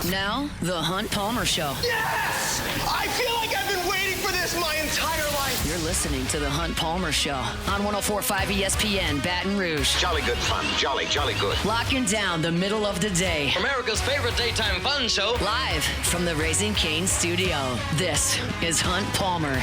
Now, the Hunt Palmer Show. Yes! I feel like I've been waiting for this my entire life. You're listening to the Hunt Palmer Show on 104.5 ESPN Baton Rouge. Jolly good fun. Jolly good. Locking down the middle of the day. America's favorite daytime fun show. Live from the Raising Cane's studio. This is Hunt Palmer.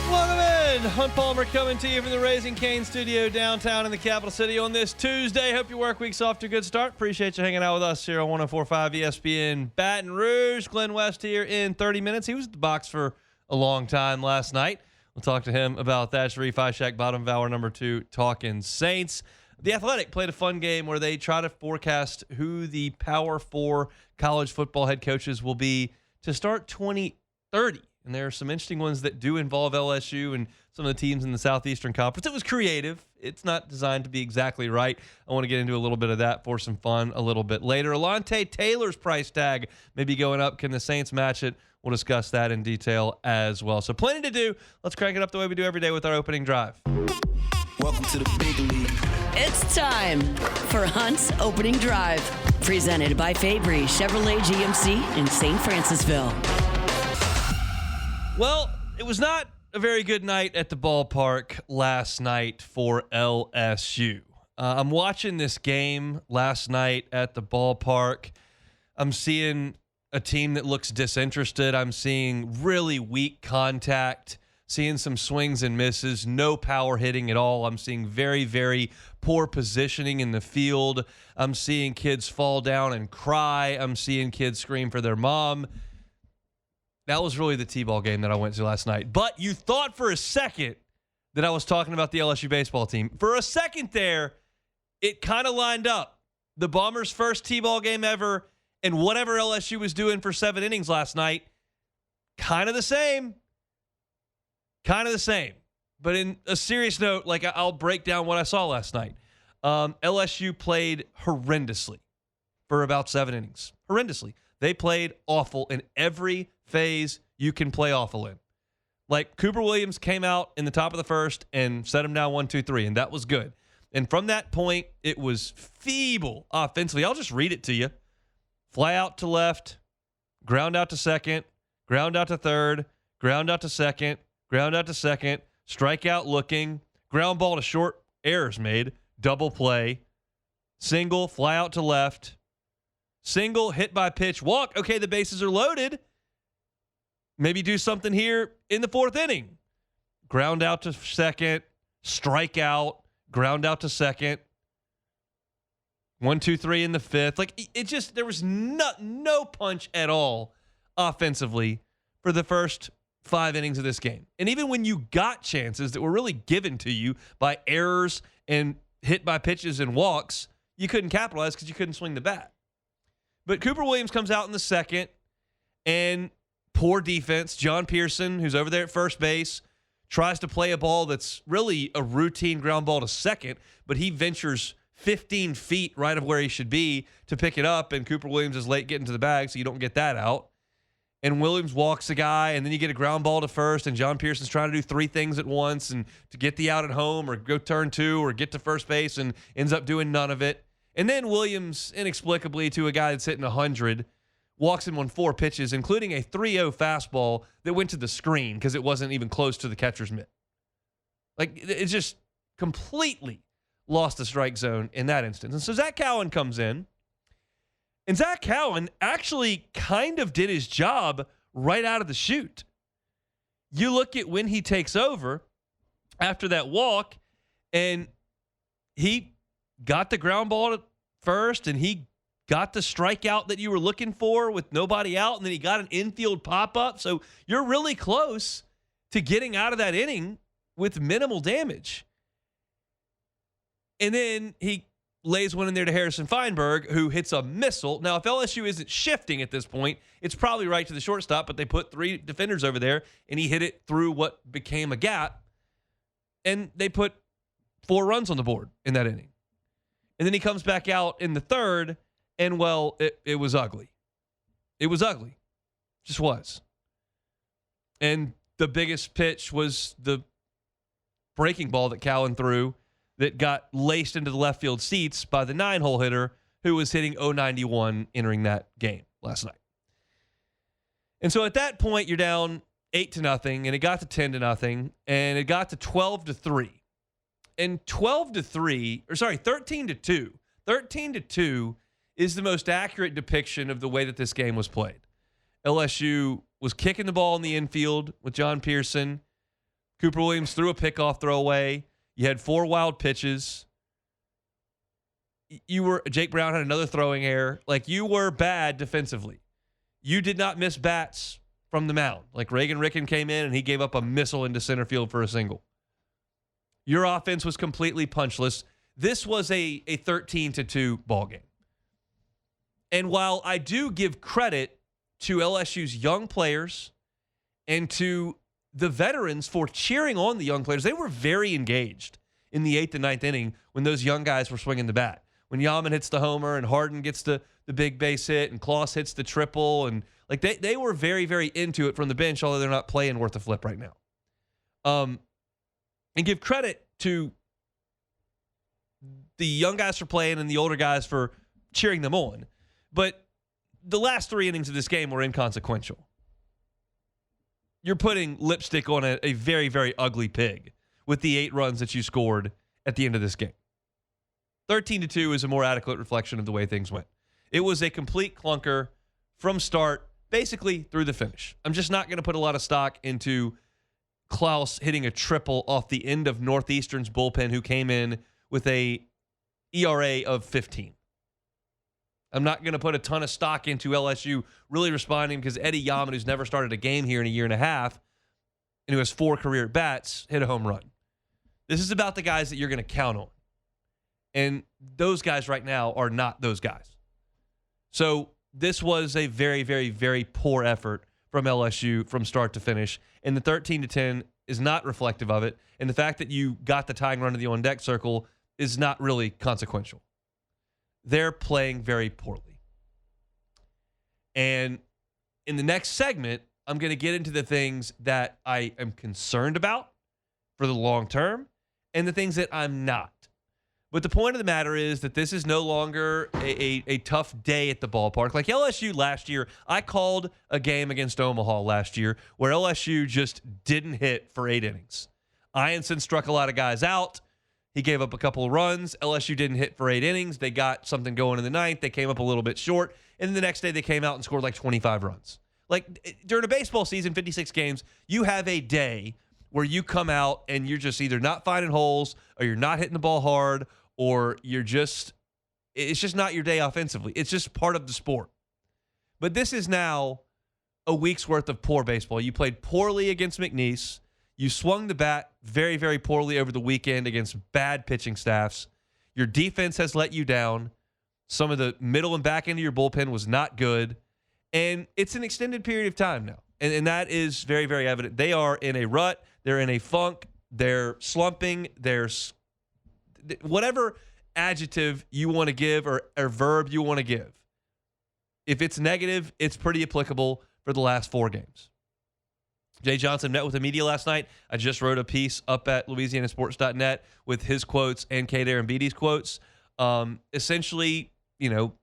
Welcome in. Hunt Palmer coming to you from the Raising Cane studio downtown in the capital city on this Tuesday. Hope your work week's off to a good start. Appreciate you hanging out with us here on 104.5 ESPN Baton Rouge. Glen West here in 30 minutes. He was at the box for a long time last night. We'll talk to him about that. Sharif Ishak, bottom of hour number 2, talking Saints. The Athletic played a fun game where they try to forecast who the Power 4 college football head coaches will be to start 2030. And there are some interesting ones that do involve LSU and some of the teams in the Southeastern Conference. It was creative. It's not designed to be exactly right. I want to get into a little bit of that for some fun a little bit later. Alontae Taylor's price tag may be going up. Can the Saints match it? We'll discuss that in detail as well. So plenty to do. Let's crank it up the way we do every day with our opening drive. Welcome to the big league. It's time for Hunt's Opening Drive. Presented by Fabry Chevrolet GMC in St. Francisville. Well, it was not a very good night at the ballpark last night for LSU. I'm watching this game last night at the ballpark. I'm seeing a team that looks disinterested. I'm seeing really weak contact, seeing some swings and misses, no power hitting at all. I'm seeing very, very poor positioning in the field. I'm seeing kids fall down and cry. I'm seeing kids scream for their mom. That was really the T-ball game that I went to last night. But you thought for a second that I was talking about the LSU baseball team. For a second there, it kind of lined up. The Bombers' first T-ball game ever and whatever LSU was doing for 7 innings last night, kind of the same. Kind of the same. But in a serious note, like I'll break down what I saw last night. LSU played horrendously for about 7 innings. Horrendously. They played awful in every phase you can play awful in. Like Cooper Williams came out in the top of the first and set him down 1-2-3, and that was good. And from that point, it was feeble offensively. I'll just read it to you. Fly out to left, ground out to second, ground out to third, ground out to second, ground out to second, strikeout looking, ground ball to short, errors made, double play, single, fly out to left, single, hit by pitch, walk. Okay, the bases are loaded. Maybe do something here in the 4th inning. Ground out to second, strike out, ground out to second. 1-2-3 in the 5th. Like it just, there was no punch at all offensively for the first 5 innings of this game. And even when you got chances that were really given to you by errors and hit by pitches and walks, you couldn't capitalize because you couldn't swing the bat. But Cooper Williams comes out in the 2nd, and poor defense. John Pearson, who's over there at first base, tries to play a ball that's really a routine ground ball to second, but he ventures 15 feet right of where he should be to pick it up, and Cooper Williams is late getting to the bag, so you don't get that out. And Williams walks a guy, and then you get a ground ball to first, and John Pearson's trying to do 3 things at once, and to get the out at home or go turn 2 or get to first base, and ends up doing none of it. And then Williams, inexplicably to a guy that's hitting 100, walks him on 4 pitches, including a 3-0 fastball that went to the screen because it wasn't even close to the catcher's mitt. Like, it just completely lost the strike zone in that instance. And so Zach Cowan comes in, and Zach Cowan actually kind of did his job right out of the chute. You look at when he takes over after that walk, and he got the ground ball to first, and he got the strikeout that you were looking for with nobody out, and then he got an infield pop-up. So you're really close to getting out of that inning with minimal damage. And then he lays one in there to Harrison Feinberg, who hits a missile. Now, if LSU isn't shifting at this point, it's probably right to the shortstop, but they put 3 defenders over there, and he hit it through what became a gap, and they put 4 runs on the board in that inning. And then he comes back out in the 3rd, and, well, it was ugly. It was ugly. Just was. And the biggest pitch was the breaking ball that Cowan threw that got laced into the left field seats by the 9-hole hitter who was hitting .091 entering that game last night. And so at that point, you're down 8-0, and it got to 10-0, and it got to 12-3. And 13-2. 13-2 is the most accurate depiction of the way that this game was played. LSU was kicking the ball in the infield with John Pearson. Cooper Williams threw a pickoff throwaway. You had 4 wild pitches. Jake Brown had another throwing error. Like, you were bad defensively. You did not miss bats from the mound. Like, Reagan Ricken came in and he gave up a missile into center field for a single. Your offense was completely punchless. This was a 13-2 ball game. And while I do give credit to LSU's young players and to the veterans for cheering on the young players, they were very engaged in the 8th and 9th inning when those young guys were swinging the bat. When Yaman hits the homer and Harden gets the big base hit and Kloss hits the triple, and like they were very, very into it from the bench, although they're not playing worth a flip right now. And give credit to the young guys for playing and the older guys for cheering them on. But the last 3 innings of this game were inconsequential. You're putting lipstick on a very, very ugly pig with the 8 runs that you scored at the end of this game. 13-2 is a more adequate reflection of the way things went. It was a complete clunker from start, basically through the finish. I'm just not going to put a lot of stock into Klaus hitting a triple off the end of Northeastern's bullpen, who came in with a ERA of 15. I'm not going to put a ton of stock into LSU really responding because Eddie Yaman, who's never started a game here in a year and a half, and who has 4 career at-bats, hit a home run. This is about the guys that you're going to count on. And those guys right now are not those guys. So this was a very, very, very poor effort from LSU from start to finish. And the 13-10 is not reflective of it. And the fact that you got the tying run to the on-deck circle is not really consequential. They're playing very poorly. And in the next segment, I'm going to get into the things that I am concerned about for the long term and the things that I'm not. But the point of the matter is that this is no longer a tough day at the ballpark. Like LSU last year, I called a game against Omaha last year where LSU just didn't hit for 8 innings. Ianson struck a lot of guys out. He gave up a couple of runs. LSU didn't hit for 8 innings. They got something going in the 9th. They came up a little bit short. And then the next day they came out and scored like 25 runs. Like during a baseball season, 56 games, you have a day where you come out and you're just either not finding holes or you're not hitting the ball hard or it's just not your day offensively. It's just part of the sport. But this is now a week's worth of poor baseball. You played poorly against McNeese. You swung the bat very, very poorly over the weekend against bad pitching staffs. Your defense has let you down. Some of the middle and back end of your bullpen was not good. And it's an extended period of time now. And that is very, very evident. They are in a rut. They're in a funk. They're slumping. There's whatever adjective you want to give or verb you want to give. If it's negative, it's pretty applicable for the last 4 games. Jay Johnson met with the media last night. I just wrote a piece up at LouisianaSports.net with his quotes and Kate Arambidi's quotes. Essentially,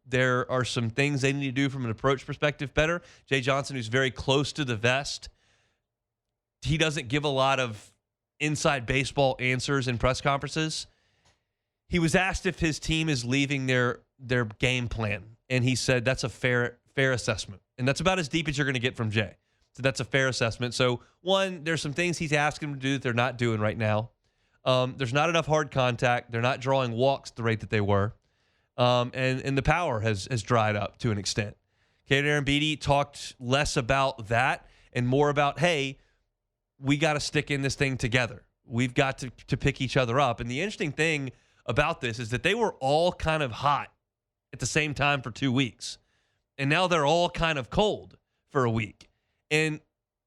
there are some things they need to do from an approach perspective better. Jay Johnson, who's very close to the vest, he doesn't give a lot of inside baseball answers in press conferences. He was asked if his team is leaving their game plan, and he said that's a fair assessment. And that's about as deep as you're going to get from Jay. So that's a fair assessment. So, one, there's some things he's asking them to do that they're not doing right now. There's not enough hard contact. They're not drawing walks at the rate that they were. And the power has dried up to an extent. Kate Arambidi talked less about that and more about, hey, we got to stick in this thing together. We've got to pick each other up. And the interesting thing about this is that they were all kind of hot at the same time for 2 weeks. And now they're all kind of cold for a week. And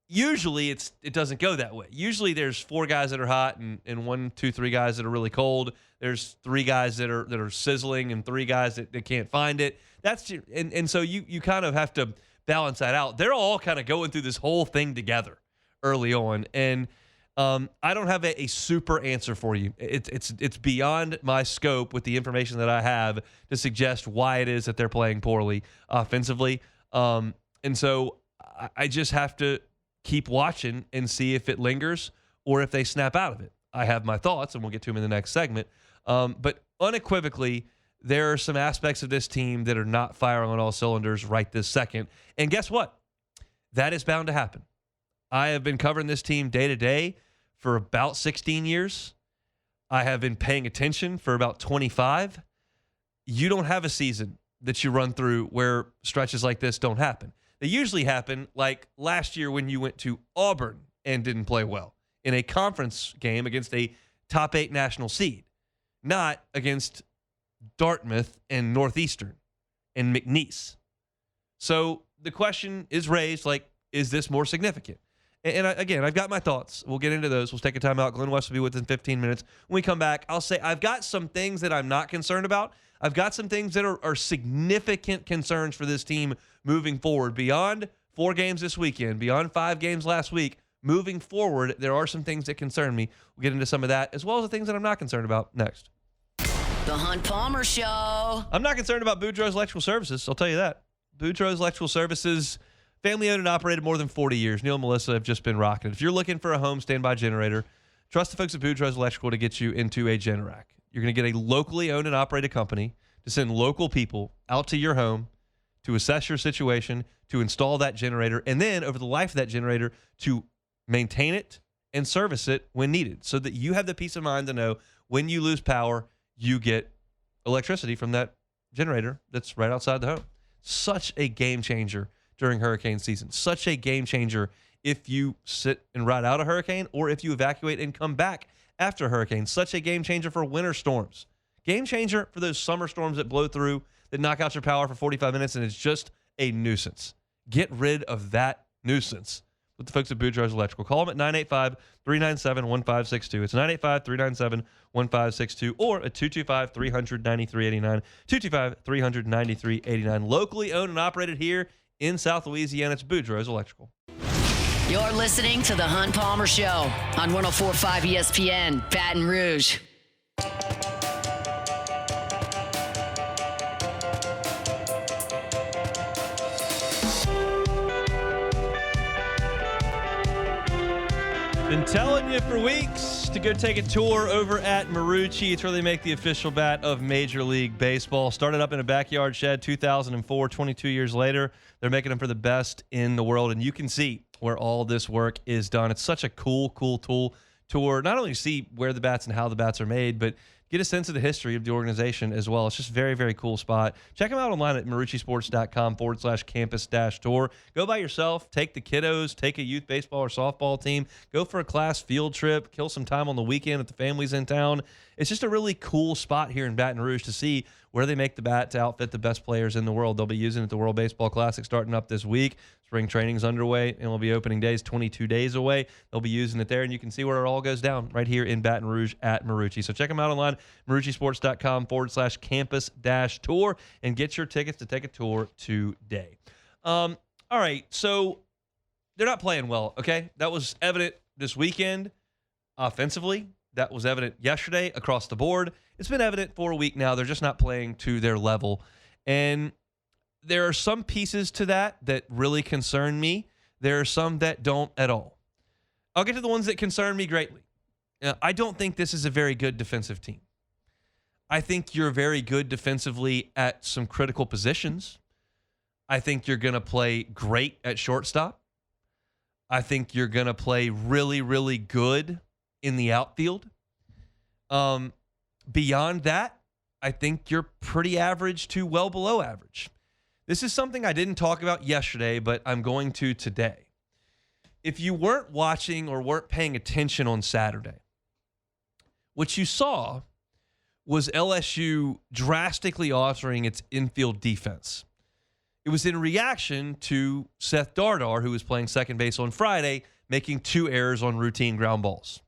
usually it doesn't go that way. Usually there's 4 guys that are hot and 1, 2, 3 guys that are really cold. There's 3 guys that are sizzling and 3 guys that can't find it. And so you kind of have to balance that out. They're all kind of going through this whole thing together early on. And I don't have a super answer for you. It's beyond my scope with the information that I have to suggest why it is that they're playing poorly offensively. And so I just have to keep watching and see if it lingers or if they snap out of it. I have my thoughts, and we'll get to them in the next segment. But unequivocally, there are some aspects of this team that are not firing on all cylinders right this second. And guess what? That is bound to happen. I have been covering this team day to day for about 16 years. I have been paying attention for about 25. You don't have a season that you run through where stretches like this don't happen. They usually happen like last year when you went to Auburn and didn't play well in a conference game against a top 8 national seed, not against Dartmouth and Northeastern and McNeese. So the question is raised, like, is this more significant? And again, I've got my thoughts. We'll get into those. We'll take a timeout. Glen West will be within 15 minutes. When we come back, I'll say I've got some things that I'm not concerned about. I've got some things that are significant concerns for this team moving forward. Beyond 4 games this weekend, beyond 5 games last week, moving forward, there are some things that concern me. We'll get into some of that, as well as the things that I'm not concerned about next. The Hunt Palmer Show. I'm not concerned about Boudreaux's Electrical Services. I'll tell you that. Boudreaux's Electrical Services, family owned and operated more than 40 years. Neil and Melissa have just been rocking it. If you're looking for a home standby generator, trust the folks at Boudreaux's Electrical to get you into a Generac. You're going to get a locally owned and operated company to send local people out to your home to assess your situation, to install that generator, and then over the life of that generator to maintain it and service it when needed, so that you have the peace of mind to know when you lose power, you get electricity from that generator that's right outside the home. Such a game changer during hurricane season. Such a game changer if you sit and ride out a hurricane or if you evacuate and come back after a hurricane. Such a game changer for winter storms. Game changer for those summer storms that blow through, that knock out your power for 45 minutes, and it's just a nuisance. Get rid of that nuisance with the folks at Boudreaux's Electrical. Call them at 985-397-1562. It's 985-397-1562 or at 225-300-9389. 225-300-9389. Locally owned and operated here in South Louisiana. It's Boudreaux's Electrical. You're listening to The Hunt Palmer Show on 104.5 ESPN, Baton Rouge. Been telling you for weeks to go take a tour over at Marucci. It's where they make the official bat of Major League Baseball. Started up in a backyard shed 2004, 22 years later. They're making them for the best in the world, and you can see where all this work is done. It's such a cool tour. Not only see where the bats and how the bats are made, but get a sense of the history of the organization as well. It's just a very, very cool spot. Check them out online at maruccisports.com/campus-tour. Go by yourself, take the kiddos, take a youth baseball or softball team, go for a class field trip, kill some time on the weekend if the family's in town. It's just a really cool spot here in Baton Rouge to see where they make the bat to outfit the best players in the world. They'll be using it at the World Baseball Classic starting up this week. Spring training's underway, and will be opening days 22 days away. They'll be using it there, and you can see where it all goes down right here in Baton Rouge at Marucci. So check them out online, maruccisports.com/campus-tour, and get your tickets to take a tour today. All right, so they're not playing well, okay? That was evident this weekend offensively. That was evident yesterday across the board. It's been evident for a week now. They're just not playing to their level. And there are some pieces to that really concern me. There are some that don't at all. I'll get to the ones that concern me greatly. I don't think this is a very good defensive team. I think you're very good defensively at some critical positions. I think you're going to play great at shortstop. I think you're going to play really, really good in the outfield. Beyond that, I think you're pretty average to well below average. This is something I didn't talk about yesterday, but I'm going to today. If you weren't watching or weren't paying attention on Saturday, what you saw was LSU drastically altering its infield defense. It was in reaction to Seth Dardar, who was playing second base on Friday, making 2 errors on routine ground balls.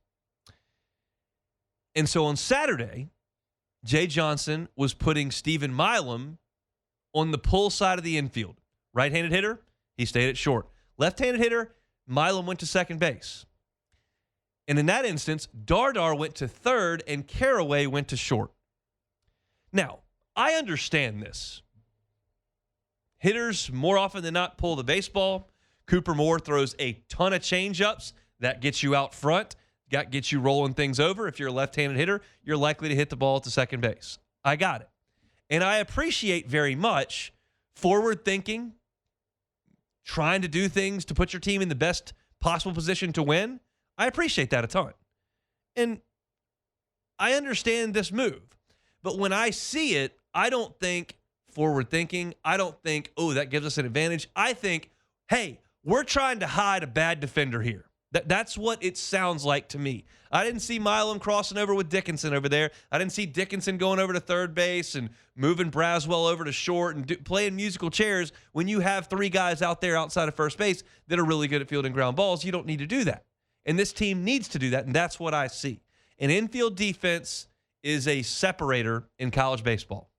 And so on Saturday, Jay Johnson was putting Stephen Milam on the pull side of the infield. Right-handed hitter, he stayed at short. Left-handed hitter, Milam went to second base. And in that instance, Dardar went to third and Caraway went to short. Now, I understand this. Hitters more often than not pull the baseball. Cooper Moore throws a ton of changeups. That gets you out front. Gets you rolling things over. If you're a left-handed hitter, you're likely to hit the ball at the second base. I got it. And I appreciate very much forward thinking, trying to do things to put your team in the best possible position to win. I appreciate that a ton. And I understand this move. But when I see it, I don't think forward thinking. I don't think, oh, that gives us an advantage. I think, hey, we're trying to hide a bad defender here. That's what it sounds like to me. I didn't see Milam crossing over with Dickinson over there. I didn't see Dickinson going over to third base and moving Braswell over to short and playing musical chairs when you have three guys out there outside of first base that are really good at fielding ground balls. You don't need to do that. And this team needs to do that, and that's what I see. An infield defense is a separator in college baseball.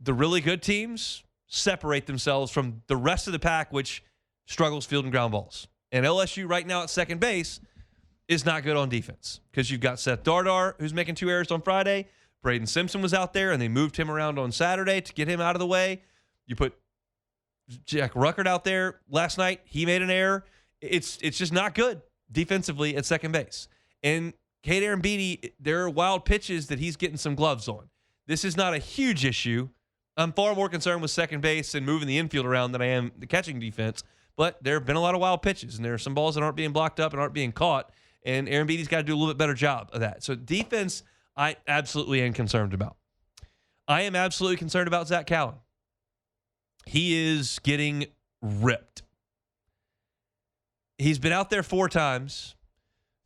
The really good teams separate themselves from the rest of the pack, which struggles fielding ground balls. And LSU right now at second base is not good on defense because you've got Seth Dardar, who's making 2 errors on Friday. Braden Simpson was out there, and they moved him around on Saturday to get him out of the way. You put Jack Ruckert out there last night. He made an error. It's just not good defensively at second base. And Cade Arambidi, there are wild pitches that he's getting some gloves on. This is not a huge issue. I'm far more concerned with second base and moving the infield around than I am the catching defense. But there have been a lot of wild pitches, and there are some balls that aren't being blocked up and aren't being caught, and Arambidi's got to do a little bit better job of that. So defense, I absolutely am concerned about. I am absolutely concerned about Zach Callen. He is getting ripped. He's been out there 4 times.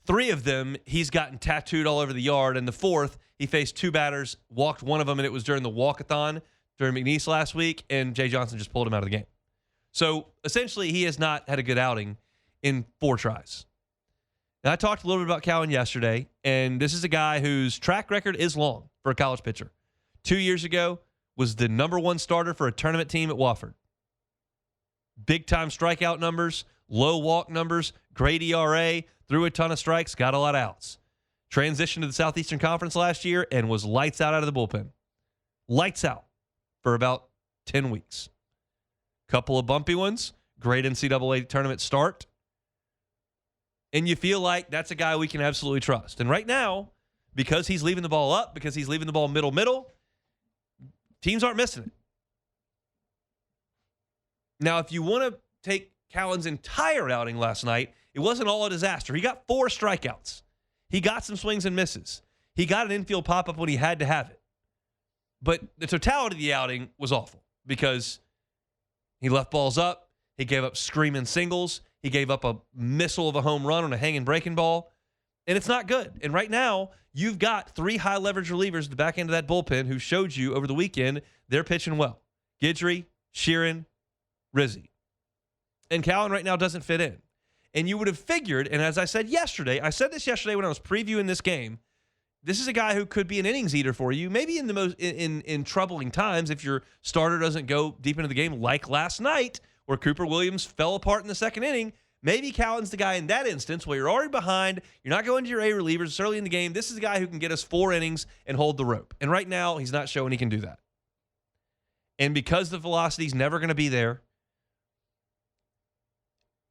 3 of them, he's gotten tattooed all over the yard, and the 4th, he faced 2 batters, walked one of them, and it was during the walkathon during McNeese last week, and Jay Johnson just pulled him out of the game. So, essentially, he has not had a good outing in 4 tries. Now, I talked a little bit about Callen yesterday, and this is a guy whose track record is long for a college pitcher. 2 years ago, was the #1 starter for a tournament team at Wofford. Big-time strikeout numbers, low walk numbers, great ERA, threw a ton of strikes, got a lot of outs. Transitioned to the Southeastern Conference last year and was lights out of the bullpen. Lights out for about 10 weeks. Couple of bumpy ones, great NCAA tournament start. And you feel like that's a guy we can absolutely trust. And right now, because he's leaving the ball up, because he's leaving the ball middle, teams aren't missing it. Now, if you want to take Callen's entire outing last night, it wasn't all a disaster. He got 4 strikeouts. He got some swings and misses. He got an infield pop-up when he had to have it. But the totality of the outing was awful because he left balls up. He gave up screaming singles. He gave up a missile of a home run on a hanging breaking ball. And it's not good. And right now, you've got 3 high-leverage relievers at the back end of that bullpen who showed you over the weekend they're pitching well. Guidry, Sheeran, Rizzi. And Callen right now doesn't fit in. And you would have figured, and as I said this yesterday when I was previewing this game, this is a guy who could be an innings eater for you, maybe in the most in troubling times if your starter doesn't go deep into the game like last night where Cooper Williams fell apart in the 2nd inning. Maybe Callen's the guy in that instance where you're already behind, you're not going to your A relievers, it's early in the game. This is a guy who can get us 4 innings and hold the rope. And right now, he's not showing he can do that. And because the velocity's never going to be there,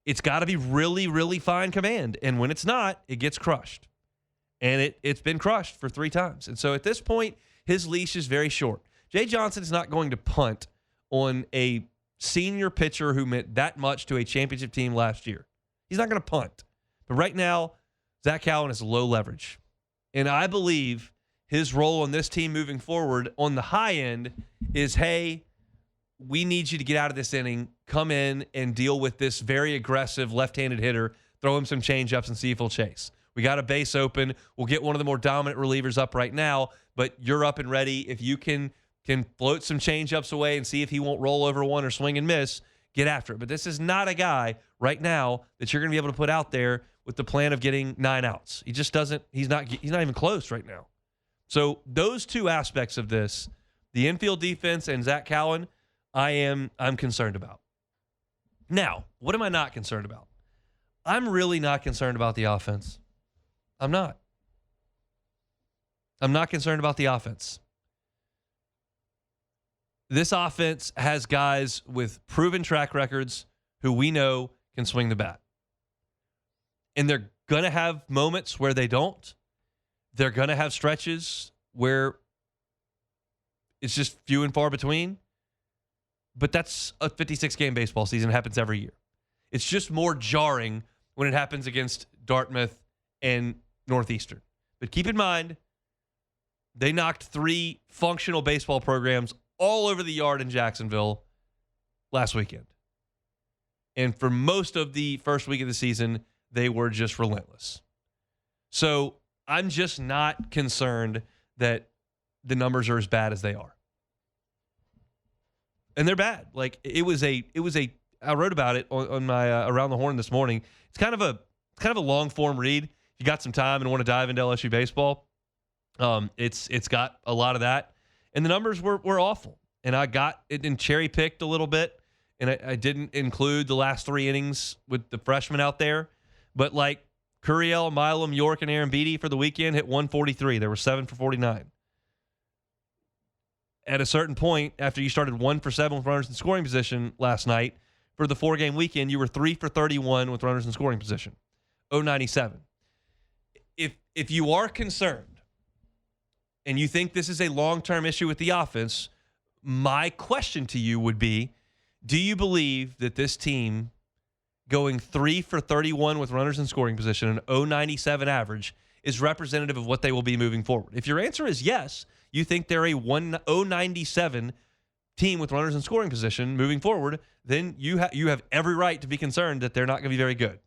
it's got to be really, really fine command. And when it's not, it gets crushed. And it's been crushed for 3 times. And so at this point, his leash is very short. Jay Johnson is not going to punt on a senior pitcher who meant that much to a championship team last year. He's not going to punt. But right now, Zach Callen is low leverage. And I believe his role on this team moving forward on the high end is, hey, we need you to get out of this inning, come in and deal with this very aggressive left-handed hitter, throw him some changeups and see if he'll chase. We got a base open. We'll get one of the more dominant relievers up right now, but you're up and ready. If you can float some changeups away and see if he won't roll over one or swing and miss, get after it. But this is not a guy right now that you're going to be able to put out there with the plan of getting 9 outs. He just doesn't. He's not even close right now. So those 2 aspects of this, the infield defense and Zach Callen, I'm concerned about. Now, what am I not concerned about? I'm really not concerned about the offense. I'm not. I'm not concerned about the offense. This offense has guys with proven track records who we know can swing the bat. And they're going to have moments where they don't. They're going to have stretches where it's just few and far between. But that's a 56-game baseball season. It happens every year. It's just more jarring when it happens against Dartmouth and Northeastern. But keep in mind, they knocked 3 functional baseball programs all over the yard in Jacksonville last weekend. And for most of the first week of the season, they were just relentless. So I'm just not concerned that the numbers are as bad as they are. And they're bad. Like I wrote about it on my Around the Horn this morning. It's kind of a long form read. If you got some time and want to dive into LSU baseball, it's got a lot of that. And the numbers were awful. And I got it and cherry picked a little bit. And I didn't include the last 3 innings with the freshmen out there. But like Curiel, Milam, York, and Aaron Beatty for the weekend hit 143. There were 7 for 49. At a certain point, after you started 1 for 7 with runners in scoring position last night, for the 4-game weekend, you were 3 for 31 with runners in scoring position. 097. If you are concerned and you think this is a long-term issue with the offense, my question to you would be, do you believe that this team going 3 for 31 with runners in scoring position, an 097 average, is representative of what they will be moving forward? If your answer is yes, you think they're a 097 team with runners in scoring position moving forward, then you have every right to be concerned that they're not going to be very good.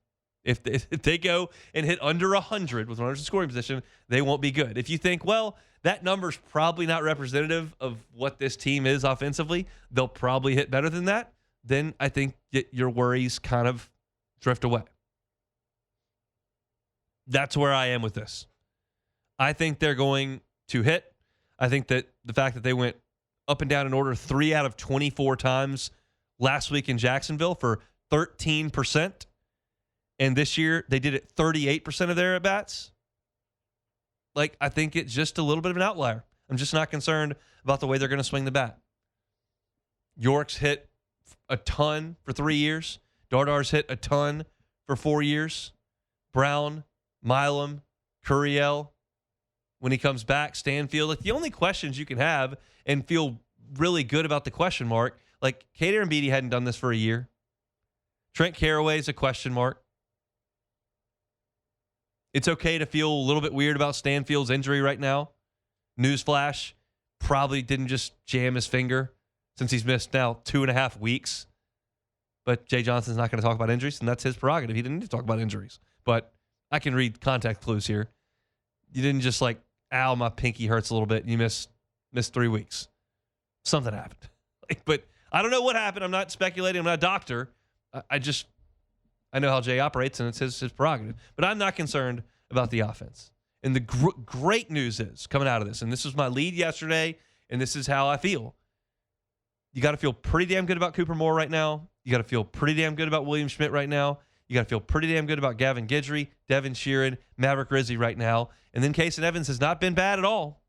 If they go and hit under 100 with runners in scoring position, they won't be good. If you think, well, that number's probably not representative of what this team is offensively, they'll probably hit better than that, then I think your worries kind of drift away. That's where I am with this. I think they're going to hit. I think that the fact that they went up and down in order 3 out of 24 times last week in Jacksonville for 13%, and this year they did it 38% of their at-bats, like, I think it's just a little bit of an outlier. I'm just not concerned about the way they're going to swing the bat. York's hit a ton for 3 years. Dardar's hit a ton for 4 years. Brown, Milam, Curiel, when he comes back, Stanfield. Like, the only questions you can have and feel really good about the question mark, like, Kate Aaron Beatty hadn't done this for a year. Trent Caraway's a question mark. It's okay to feel a little bit weird about Stanfield's injury right now. Newsflash, probably didn't just jam his finger since he's missed now 2.5 weeks. But Jay Johnson's not going to talk about injuries, and that's his prerogative. He didn't need to talk about injuries. But I can read contact clues here. You didn't just like, ow, my pinky hurts a little bit, and you missed 3 weeks. Something happened. But I don't know what happened. I'm not speculating. I'm not a doctor. I know how Jay operates, and it's his prerogative. But I'm not concerned about the offense. And the great news is, coming out of this, and this was my lead yesterday, and this is how I feel. You got to feel pretty damn good about Cooper Moore right now. You got to feel pretty damn good about William Schmidt right now. You got to feel pretty damn good about Gavin Guidry, Devin Sheeran, Maverick Rizzi right now. And then Kason Evans has not been bad at all.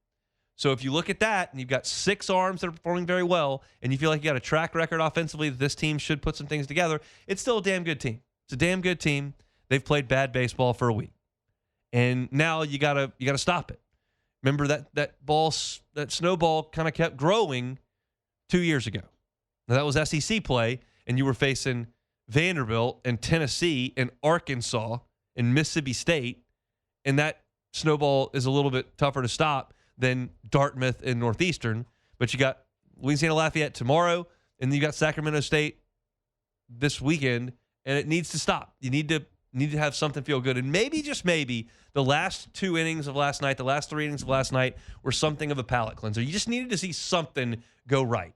So if you look at that, and you've got 6 arms that are performing very well, and you feel like you got a track record offensively that this team should put some things together, it's still a damn good team. It's a damn good team. They've played bad baseball for a week. And now you gotta stop it. Remember that snowball kind of kept growing 2 years ago. Now that was SEC play, and you were facing Vanderbilt and Tennessee and Arkansas and Mississippi State, and that snowball is a little bit tougher to stop than Dartmouth and Northeastern. But you got Louisiana Lafayette tomorrow, and then you got Sacramento State this weekend, and it needs to stop. You need to have something feel good. And maybe, just maybe, the last 2 innings of last night, the last 3 innings of last night were something of a palate cleanser. You just needed to see something go right.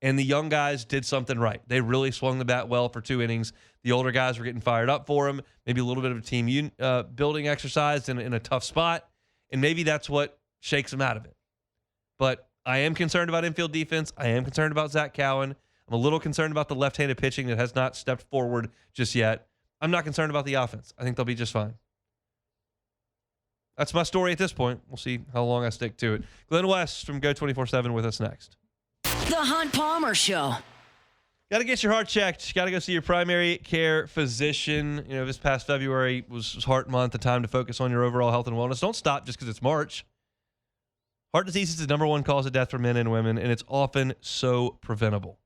And the young guys did something right. They really swung the bat well for 2 innings. The older guys were getting fired up for them. Maybe a little bit of a team building exercise in a tough spot. And maybe that's what shakes them out of it. But I am concerned about infield defense. I am concerned about Zach Cowan. I'm a little concerned about the left-handed pitching that has not stepped forward just yet. I'm not concerned about the offense. I think they'll be just fine. That's my story at this point. We'll see how long I stick to it. Glen West from Go 24/7 with us next. The Hunt Palmer Show. Got to get your heart checked. Got to go see your primary care physician. This past February was Heart Month, a time to focus on your overall health and wellness. Don't stop just because it's March. Heart disease is the number one cause of death for men and women, and it's often so preventable.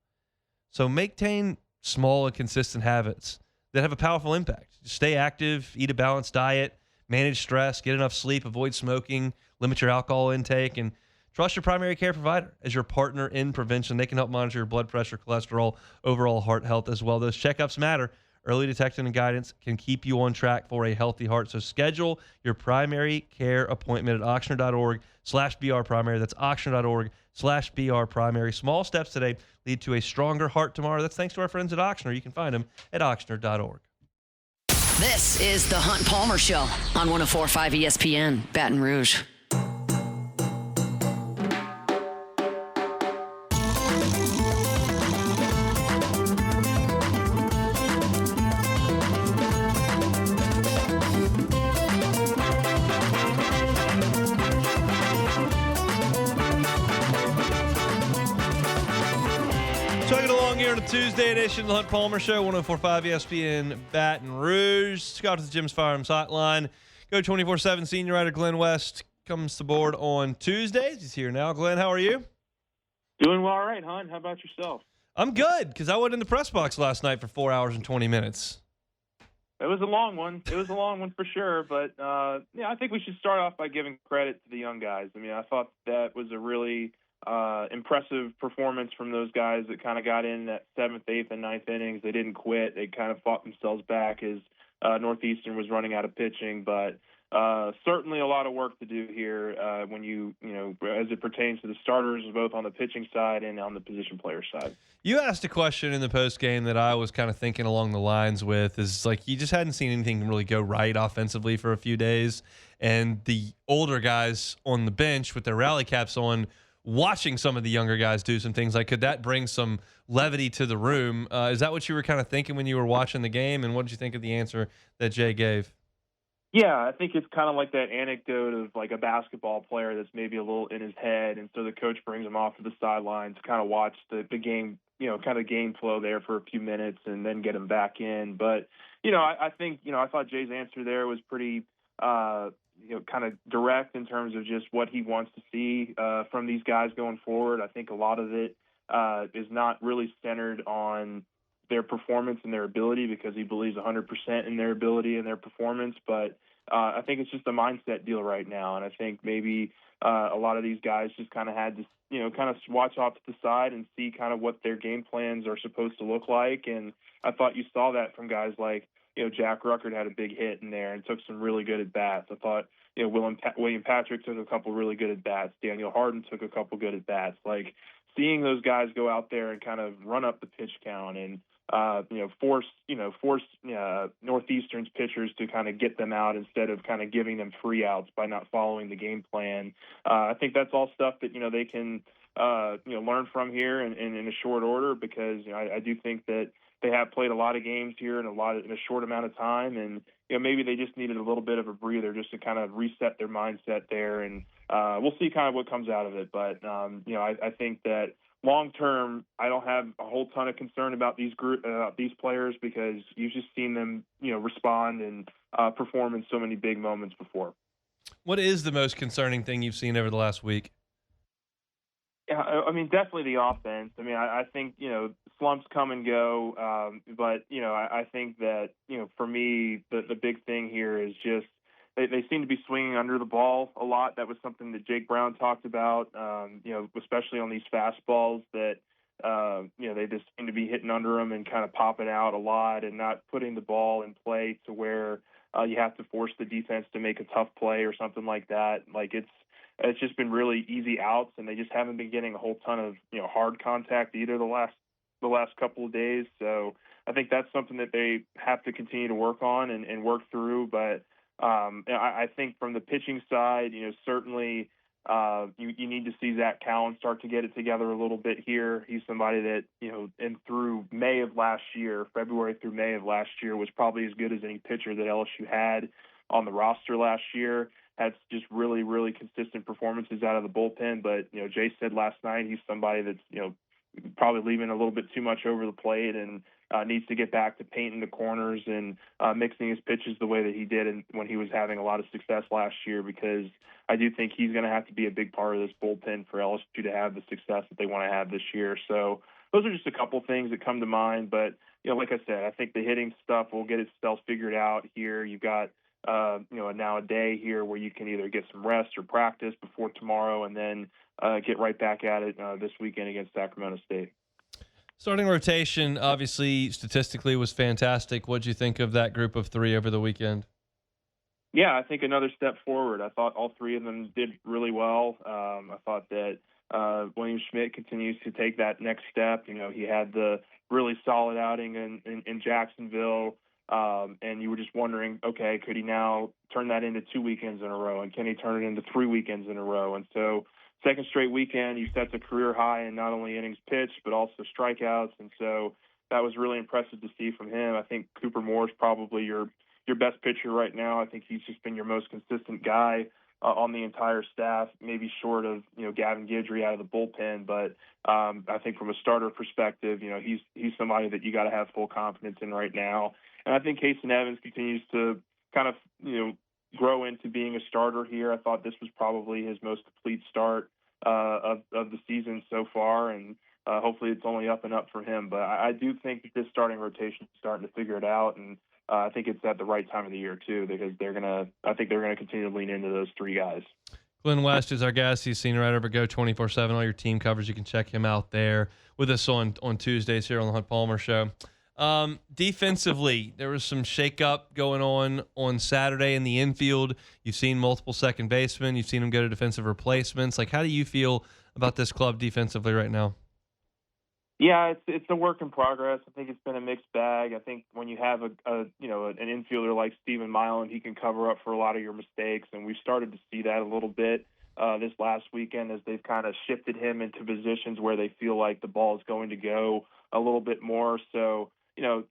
So maintain small and consistent habits that have a powerful impact. Just stay active, eat a balanced diet, manage stress, get enough sleep, avoid smoking, limit your alcohol intake, and trust your primary care provider as your partner in prevention. They can help monitor your blood pressure, cholesterol, overall heart health as well. Those checkups matter. Early detection and guidance can keep you on track for a healthy heart. So schedule your primary care appointment at Ochsner.org/BRprimary. That's Ochsner.org/BRprimary. Small steps today lead to a stronger heart tomorrow. That's thanks to our friends at Ochsner. You can find them at Ochsner.org. This is the Hunt Palmer Show on 104.5 ESPN, Baton Rouge. Chugging along here on a Tuesday edition of the Hunt Palmer Show, 104.5 ESPN Baton Rouge. Scott to the Jim's Firearms Hotline. Go 24/7 senior writer Glen West comes to board on Tuesdays. He's here now. Glenn, how are you? Doing well, all right, hon. How about yourself? I'm good because I went in the press box last night for 4 hours and 20 minutes. It was a long one. It was a long one for sure. But, I think we should start off by giving credit to the young guys. I mean, I thought that was a really impressive performance from those guys that kind of got in that 7th, 8th, and 9th innings. They didn't quit. They kind of fought themselves back as Northeastern was running out of pitching. But certainly a lot of work to do here when as it pertains to the starters, both on the pitching side and on the position player side. You asked a question in the post game that I was kind of thinking along the lines with is like you just hadn't seen anything really go right offensively for a few days. And the older guys on the bench with their rally caps on, watching some of the younger guys do some things, like could that bring some levity to the room? Is that what you were kind of thinking when you were watching the game? And what did you think of the answer that Jay gave? Yeah, I think it's kind of like that anecdote of like a basketball player that's maybe a little in his head, and so the coach brings him off to the sideline to kind of watch the game, kind of game flow there for a few minutes and then get him back in. But, I think, I thought Jay's answer there was pretty, kind of direct in terms of just what he wants to see from these guys going forward. I think a lot of it is not really centered on their performance and their ability because he believes 100% in their ability and their performance. But I think it's just a mindset deal right now. And I think maybe a lot of these guys just kind of had to, kind of watch off to the side and see kind of what their game plans are supposed to look like. And I thought you saw that from guys like, Jack Ruckert had a big hit in there and took some really good at bats. I thought, William Patrick took a couple really good at bats. Daniel Harden took a couple good at bats. Like seeing those guys go out there and kind of run up the pitch count and force Northeastern's pitchers to kind of get them out instead of kind of giving them free outs by not following the game plan. I think that's all stuff that they can learn from here in a short order because I do think that they have played a lot of games here in a short amount of time, and maybe they just needed a little bit of a breather just to kind of reset their mindset there, and we'll see kind of what comes out of it. But I think that long term, I don't have a whole ton of concern about these players because you've just seen them respond and perform in so many big moments before. What is the most concerning thing you've seen over the last week? Yeah, I mean, definitely the offense. I mean, I think, slumps come and go. But, I think that, for me, the big thing here is just they seem to be swinging under the ball a lot. That was something that Jake Brown talked about, especially on these fastballs that, they just seem to be hitting under them and kind of popping out a lot and not putting the ball in play to where you have to force the defense to make a tough play or something like that. Like it's just been really easy outs, and they just haven't been getting a whole ton of hard contact either the last couple of days. So I think that's something that they have to continue to work on and work through. But I think from the pitching side, certainly you need to see Zach Cowan start to get it together a little bit here. He's somebody that, and through February through May of last year, was probably as good as any pitcher that LSU had on the roster last year. Had just really, really consistent performances out of the bullpen. But, Jay said last night he's somebody that's, probably leaving a little bit too much over the plate and needs to get back to painting the corners and mixing his pitches the way that he did when he was having a lot of success last year, because I do think he's going to have to be a big part of this bullpen for LSU to have the success that they want to have this year. So those are just a couple things that come to mind. But, like I said, I think the hitting stuff will get itself figured out here. You've got now a day here where you can either get some rest or practice before tomorrow and then get right back at it this weekend against Sacramento State. Starting rotation, obviously, statistically was fantastic. What did you think of that group of three over the weekend? Yeah, I think another step forward. I thought all three of them did really well. I thought that William Schmidt continues to take that next step. He had the really solid outing in Jacksonville. And you were just wondering, okay, could he now turn that into 2 weekends in a row? And can he turn it into 3 weekends in a row? And so second straight weekend, he sets a career high in not only innings pitched, but also strikeouts. And so that was really impressive to see from him. I think Cooper Moore is probably your best pitcher right now. I think he's just been your most consistent guy on the entire staff, maybe short of, Gavin Guidry out of the bullpen. But I think from a starter perspective, he's somebody that you got to have full confidence in right now. And I think Kason Evans continues to kind of, grow into being a starter here. I thought this was probably his most complete start of the season so far, and hopefully it's only up and up for him. But I do think that this starting rotation is starting to figure it out, and I think it's at the right time of the year too, because I think they're gonna continue to lean into those three guys. Glen West is our guest. He's senior writer for Go 24/7. All your team coverage, you can check him out there with us on Tuesdays here on the Hunt Palmer Show. Defensively, there was some shakeup going on Saturday in the infield. You've seen multiple second basemen. You've seen them go to defensive replacements. Like, how do you feel about this club defensively right now? Yeah, it's a work in progress. I think it's been a mixed bag. I think when you have an infielder like Steven Milan, he can cover up for a lot of your mistakes, and we've started to see that a little bit this last weekend as they've kind of shifted him into positions where they feel like the ball is going to go a little bit more. So,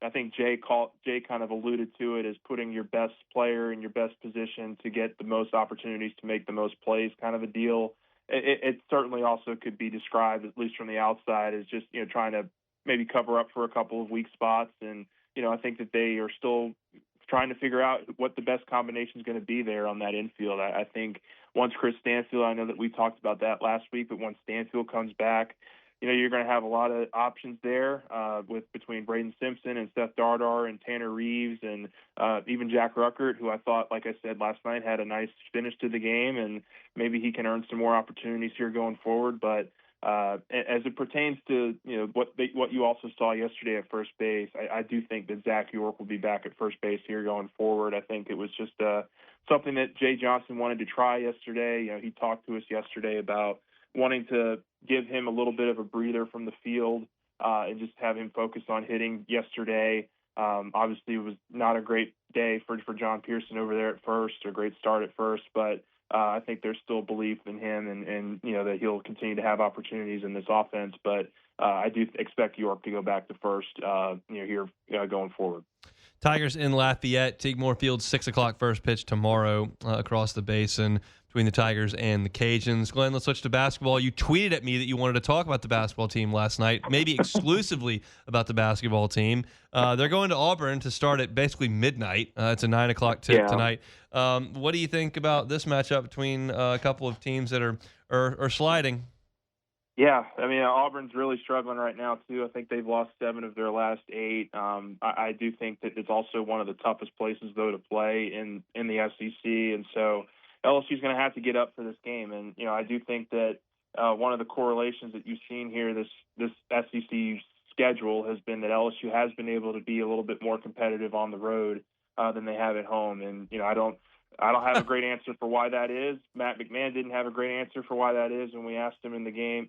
I think Jay kind of alluded to it as putting your best player in your best position to get the most opportunities to make the most plays, kind of a deal. It certainly also could be described, at least from the outside, as just, trying to maybe cover up for a couple of weak spots. And, I think that they are still trying to figure out what the best combination is going to be there on that infield. I think once Chris Stanfield, I know that we talked about that last week, but once Stanfield comes back, you're going to have a lot of options there between Braden Simpson and Seth Dardar and Tanner Reeves and even Jack Ruckert, who I thought, like I said last night, had a nice finish to the game, and maybe he can earn some more opportunities here going forward. But as it pertains to what you also saw yesterday at first base, I do think that Zach York will be back at first base here going forward. I think it was just something that Jay Johnson wanted to try yesterday. He talked to us yesterday about wanting to give him a little bit of a breather from the field and just have him focus on hitting yesterday. Obviously, it was not a great day for John Pearson over there at first, or a great start at first, but I think there's still belief in him and that he'll continue to have opportunities in this offense. But I do expect York to go back to first here going forward. Tigers in Lafayette, Tigmore Field, 6 o'clock first pitch tomorrow across the basin between the Tigers and the Cajuns. Glenn, let's switch to basketball. You tweeted at me that you wanted to talk about the basketball team last night, maybe exclusively about the basketball team. They're going to Auburn to start at basically midnight. It's a 9 o'clock tip tonight. What do you think about this matchup between a couple of teams that are sliding? Yeah, I mean, Auburn's really struggling right now, too. I think they've lost 7 of their last 8. I do think that it's also one of the toughest places, though, to play in the SEC. And so LSU's going to have to get up for this game. And, I do think that one of the correlations that you've seen here, this SEC schedule, has been that LSU has been able to be a little bit more competitive on the road than they have at home. And, I don't have a great answer for why that is. Matt McMahon didn't have a great answer for why that is when we asked him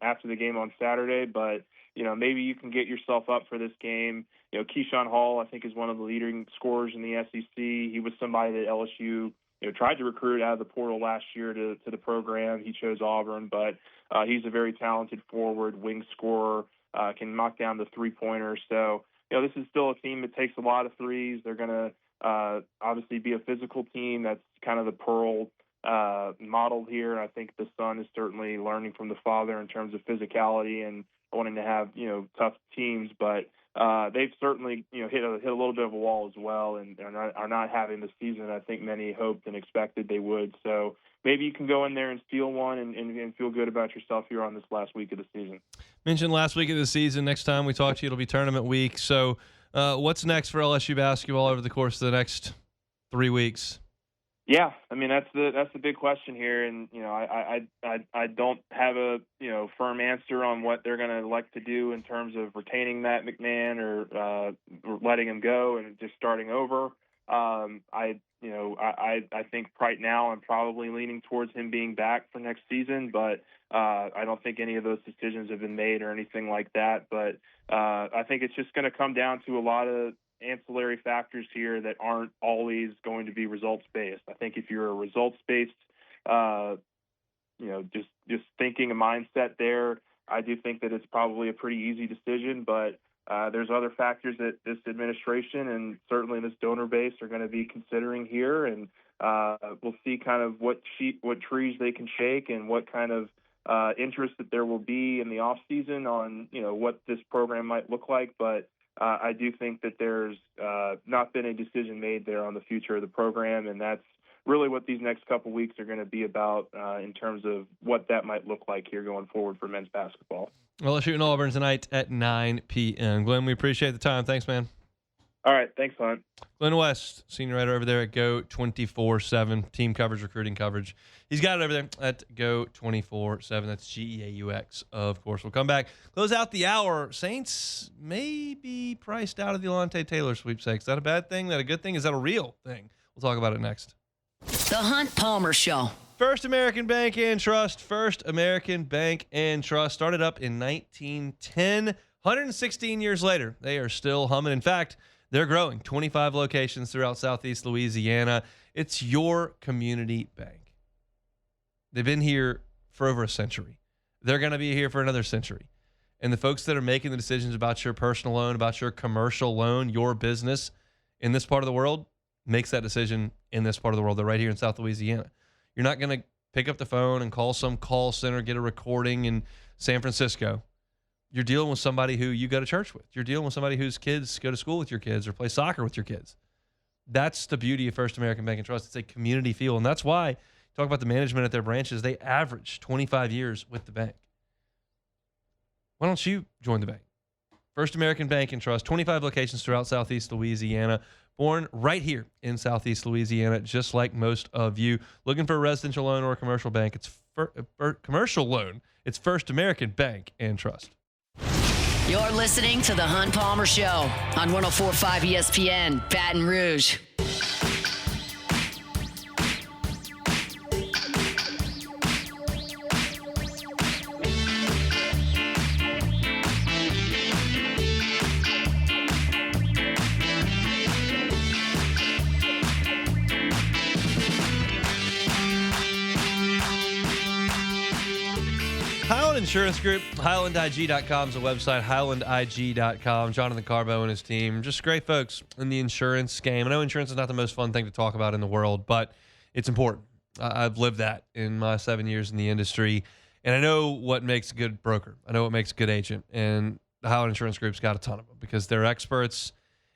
after the game on Saturday. But, maybe you can get yourself up for this game. Keyshawn Hall, I think, is one of the leading scorers in the SEC. He was somebody that LSU tried to recruit out of the portal last year to the program. He chose Auburn, but he's a very talented forward, wing scorer, can knock down the three-pointer. So, this is still a team that takes a lot of threes. They're going to obviously be a physical team. That's kind of the Pearl model here. I think the son is certainly learning from the father in terms of physicality and wanting to have, tough teams, but they've certainly, hit a little bit of a wall as well, and are not having the season I think many hoped and expected they would. So maybe you can go in there and steal one and feel good about yourself here on this last week of the season. Mentioned last week of the season. Next time we talk to you, it'll be tournament week. So what's next for LSU basketball over the course of the next 3 weeks? Yeah, I mean that's the big question here, and I don't have a firm answer on what they're going to elect to do in terms of retaining Matt McMahon or letting him go and just starting over. I think right now I'm probably leaning towards him being back for next season, but I don't think any of those decisions have been made or anything like that. But I think it's just going to come down to a lot of ancillary factors here that aren't always going to be results-based. I think if you're a results-based, just thinking a mindset there, I do think that it's probably a pretty easy decision, but there's other factors that this administration and certainly this donor base are going to be considering here, and we'll see kind of what trees they can shake and what kind of interest that there will be in the off season on what this program might look like. But I do think that there's not been a decision made there on the future of the program, and that's really what these next couple weeks are going to be about in terms of what that might look like here going forward for men's basketball. LSU and Auburn tonight at 9 p.m. Glenn, we appreciate the time. Thanks, man. All right. Thanks, Hunt. Glenn West, senior writer over there at Go 24/7, team coverage, recruiting coverage. He's got it over there at Go 24/7. That's GEAUX, of course. We'll come back, close out the hour. Saints may be priced out of the Alontae Taylor sweepstakes. Is that a bad thing? Is that a good thing? Is that a real thing? We'll talk about it next. The Hunt Palmer Show. First American Bank and Trust. First American Bank and Trust started up in 1910. 116 years later, they are still humming. In fact, they're growing. 25 locations throughout Southeast Louisiana. It's your community bank. They've been here for over a century. They're going to be here for another century. And the folks that are making the decisions about your personal loan, about your commercial loan, your business in this part of the world, makes that decision in this part of the world. They're right here in South Louisiana. You're not going to pick up the phone and call some call center, get a recording in San Francisco. You're dealing with somebody who you go to church with. You're dealing with somebody whose kids go to school with your kids or play soccer with your kids. That's the beauty of First American Bank and Trust. It's a community feel, and that's why, talk about the management at their branches, they average 25 years with the bank. Why don't you join the bank? First American Bank and Trust, 25 locations throughout Southeast Louisiana, born right here in Southeast Louisiana, just like most of you. Looking for a residential loan or a commercial bank, it's commercial loan. It's First American Bank and Trust. You're listening to The Hunt Palmer Show on 104.5 ESPN, Baton Rouge. Insurance Group, HighlandIG.com is a website, HighlandIG.com. Jonathan Carbo and his team, just great folks in the insurance game. I know insurance is not the most fun thing to talk about in the world, but it's important. I've lived that in my 7 years in the industry, and I know what makes a good broker. I know what makes a good agent, and the Highland Insurance Group's got a ton of them because they're experts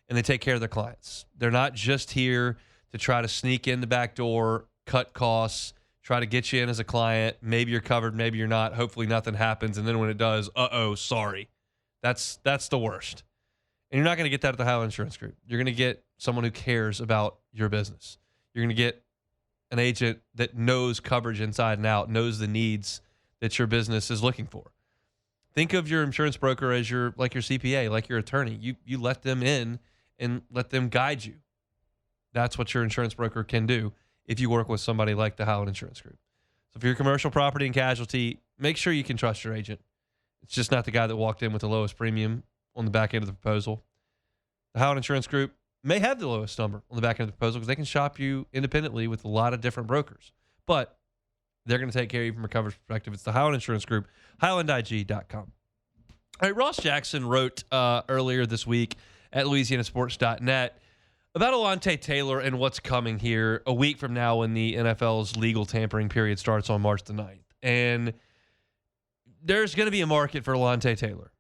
and they take care of their clients. They're not just here to try to sneak in the back door, cut costs, try to get you in as a client. Maybe you're covered, maybe you're not. Hopefully nothing happens. And then when it does, sorry. That's the worst. And you're not going to get that at the Highland Insurance Group. You're going to get someone who cares about your business. You're going to get an agent that knows coverage inside and out, knows the needs that your business is looking for. Think of your insurance broker as your CPA, like your attorney. You let them in and let them guide you. That's what your insurance broker can do if you work with somebody like the Howland Insurance Group. So for your commercial property and casualty, make sure you can trust your agent. It's just not the guy that walked in with the lowest premium on the back end of the proposal. The Howland Insurance Group, may have the lowest number on the back end of the proposal because they can shop you independently with a lot of different brokers. But they're going to take care of you from a coverage perspective. It's the Highland Insurance Group, highlandig.com. All right, Ross Jackson wrote earlier this week at louisianasports.net about Alontae Taylor and what's coming here a week from now when the NFL's legal tampering period starts on March the 9th. And there's going to be a market for Alontae Taylor.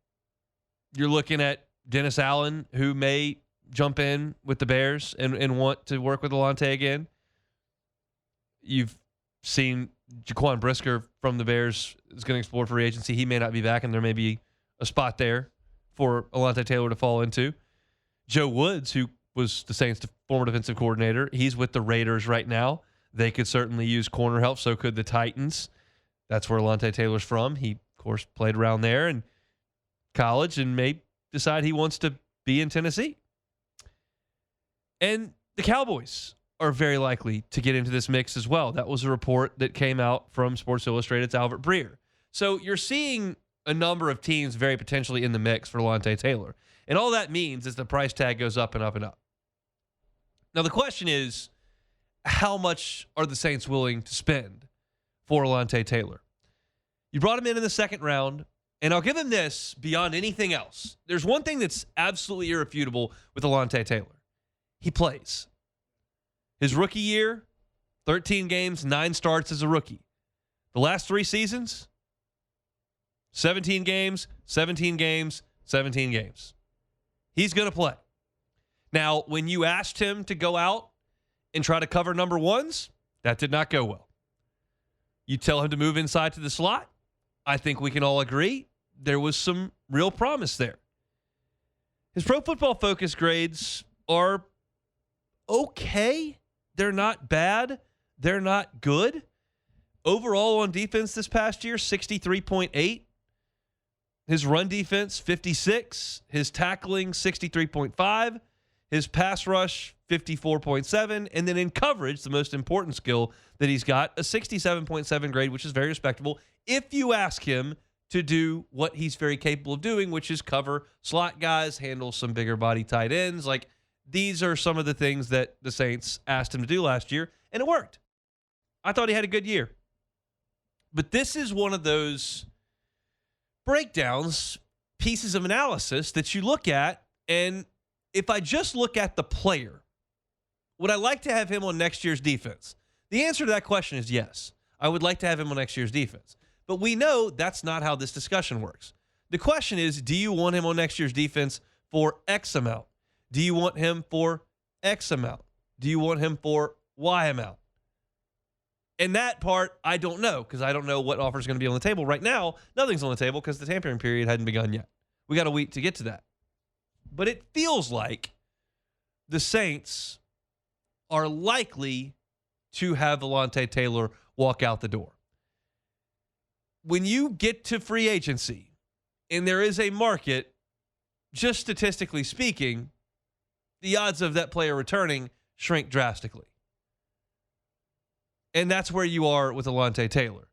You're looking at Dennis Allen, who may jump in with the Bears and want to work with Alontae again. You've seen Jaquan Brisker from the Bears is going to explore free agency. He may not be back, and there may be a spot there for Alontae Taylor to fall into. Joe Woods, who was the Saints' former defensive coordinator, he's with the Raiders right now. They could certainly use corner help. So could the Titans. That's where Alontae Taylor's from. He, of course, played around there in college and may decide he wants to be in Tennessee. And the Cowboys are very likely to get into this mix as well. That was a report that came out from Sports Illustrated's Albert Breer. So you're seeing a number of teams very potentially in the mix for Alontae Taylor. And all that means is the price tag goes up and up and up. Now the question is, how much are the Saints willing to spend for Alontae Taylor? You brought him in the second round, and I'll give him this beyond anything else. There's one thing that's absolutely irrefutable with Alontae Taylor. He plays. His rookie year, 13 games, 9 starts as a rookie. The last 3 seasons, 17 games, 17 games, 17 games. He's going to play. Now, when you asked him to go out and try to cover number ones, that did not go well. You tell him to move inside to the slot, I think we can all agree there was some real promise there. His Pro Football Focus grades are okay. They're not bad. They're not good. Overall on defense this past year, 63.8. His run defense, 56. His tackling, 63.5. His pass rush, 54.7. And then in coverage, the most important skill that he's got, a 67.7 grade, which is very respectable if you ask him to do what he's very capable of doing, which is cover slot guys, handle some bigger body tight ends. Like, these are some of the things that the Saints asked him to do last year, and it worked. I thought he had a good year. But this is one of those breakdowns, pieces of analysis that you look at, and if I just look at the player, would I like to have him on next year's defense? The answer to that question is yes. I would like to have him on next year's defense. But we know that's not how this discussion works. The question is, do you want him on next year's defense for X amount? Do you want him for X amount? Do you want him for Y amount? And that part, I don't know, because I don't know what offer is going to be on the table. Right now, nothing's on the table because the tampering period hadn't begun yet. We got a week to get to that. But it feels like the Saints are likely to have Alontae Taylor walk out the door. When you get to free agency and there is a market, just statistically speaking, the odds of that player returning shrink drastically. And that's where you are with Alontae Taylor.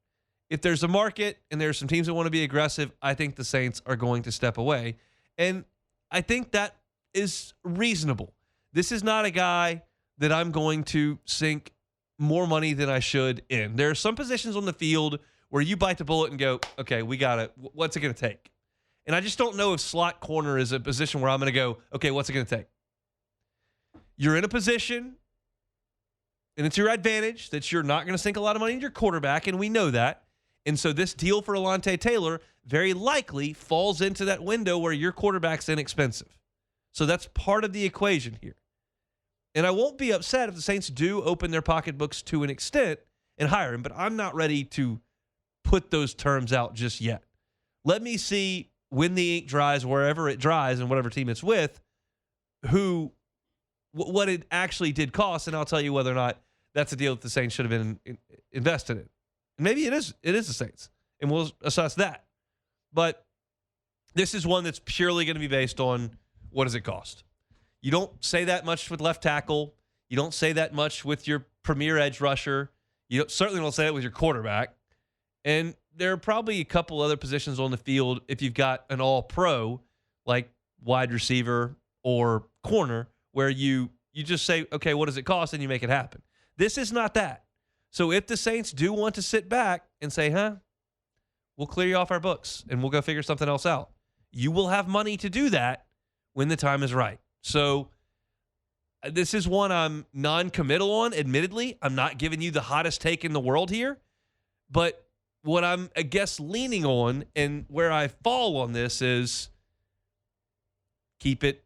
If there's a market and there's some teams that want to be aggressive, I think the Saints are going to step away. And I think that is reasonable. This is not a guy that I'm going to sink more money than I should in. There are some positions on the field where you bite the bullet and go, okay, we got it. What's it going to take? And I just don't know if slot corner is a position where I'm going to go, okay, what's it going to take? You're in a position, and it's your advantage that you're not going to sink a lot of money in your quarterback, and we know that. And so this deal for Alontae Taylor very likely falls into that window where your quarterback's inexpensive. So that's part of the equation here. And I won't be upset if the Saints do open their pocketbooks to an extent and hire him, but I'm not ready to put those terms out just yet. Let me see when the ink dries, wherever it dries and whatever team it's with, what it actually did cost, and I'll tell you whether or not that's a deal that the Saints should have been invested in. And maybe it is the Saints, and we'll assess that. But this is one that's purely going to be based on what does it cost. You don't say that much with left tackle. You don't say that much with your premier edge rusher. You certainly don't say it with your quarterback. And there are probably a couple other positions on the field if you've got an all-pro like wide receiver or corner where you just say, okay, what does it cost? And you make it happen. This is not that. So if the Saints do want to sit back and say, we'll clear you off our books and we'll go figure something else out, you will have money to do that when the time is right. So this is one I'm non-committal on, admittedly. I'm not giving you the hottest take in the world here. But what I'm, I guess, leaning on and where I fall on this is keep it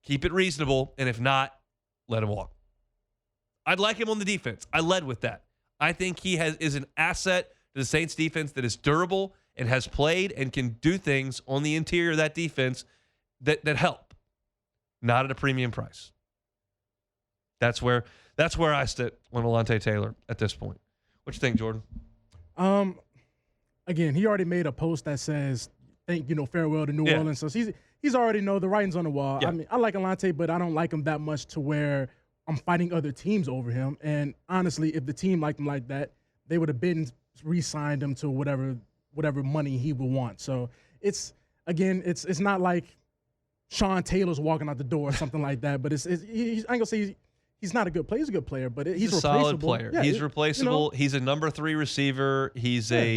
reasonable, and if not, let him walk. I'd like him on the defense. I led with that. I think he is an asset to the Saints defense that is durable and has played and can do things on the interior of that defense that help. Not at a premium price. That's where I sit on Alontae Taylor at this point. What you think, Jordan? Again, he already made a post that says, farewell to New Orleans. So he's already know the writing's on the wall. Yeah. I mean, I like Alontae, but I don't like him that much to where I'm fighting other teams over him. And honestly, if the team liked him like that, they would have been re-signed him to whatever money he would want. So it's not like Sean Taylor's walking out the door or something like that. But I ain't gonna say he's not a good player. He's a good player, but he's a solid player. Yeah, he's replaceable. He's a number 3 receiver. He's a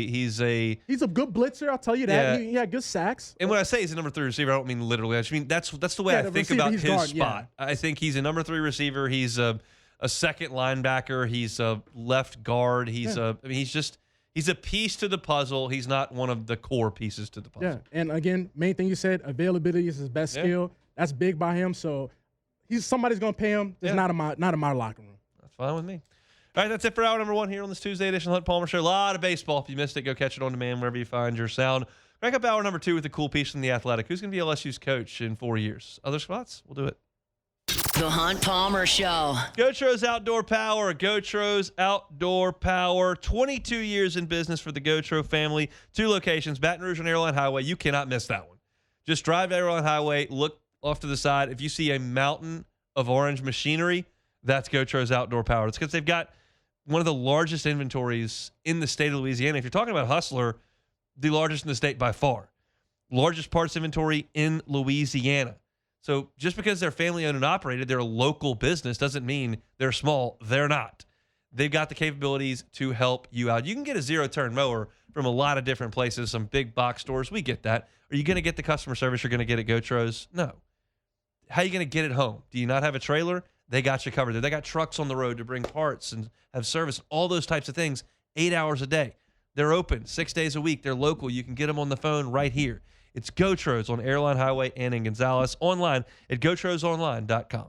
good blitzer. I'll tell you that. He had good sacks. And when I say he's a number 3 receiver, I don't mean literally. I just mean that's the way I think about his spot. Yeah. I think he's a number 3 receiver. He's a second linebacker. He's a left guard. He's a piece to the puzzle. He's not one of the core pieces to the puzzle. Yeah, and again, main thing you said, availability is his best skill. That's big by him. So somebody's going to pay him. It's not in my locker room. That's fine with me. All right, that's it for hour number 1 here on this Tuesday edition of the Hunt Palmer Show. A lot of baseball. If you missed it, go catch it on demand wherever you find your sound. Crank up hour number 2 with a cool piece from The Athletic. Who's going to be LSU's coach in 4 years? Other spots? We'll do it. The Hunt Palmer Show. Gotro's Outdoor Power. Gotro's Outdoor Power. 22 years in business for the Gotro family. 2 locations, Baton Rouge and Airline Highway. You cannot miss that one. Just drive to Airline Highway, look off to the side. If you see a mountain of orange machinery, that's Gotro's Outdoor Power. It's because they've got one of the largest inventories in the state of Louisiana. If you're talking about Hustler, the largest in the state by far. Largest parts inventory in Louisiana. So just because they're family owned and operated, they're a local business, doesn't mean they're small. They're not. They've got the capabilities to help you out. You can get a zero-turn mower from a lot of different places, some big box stores. We get that. Are you going to get the customer service you're going to get at Gotro's? No. How are you going to get it home? Do you not have a trailer? They got you covered there. They got trucks on the road to bring parts and have service, all those types of things, 8 hours a day. They're open 6 days a week. They're local. You can get them on the phone right here. It's Gotro's on Airline Highway and in Gonzales. Online at gotrosonline.com.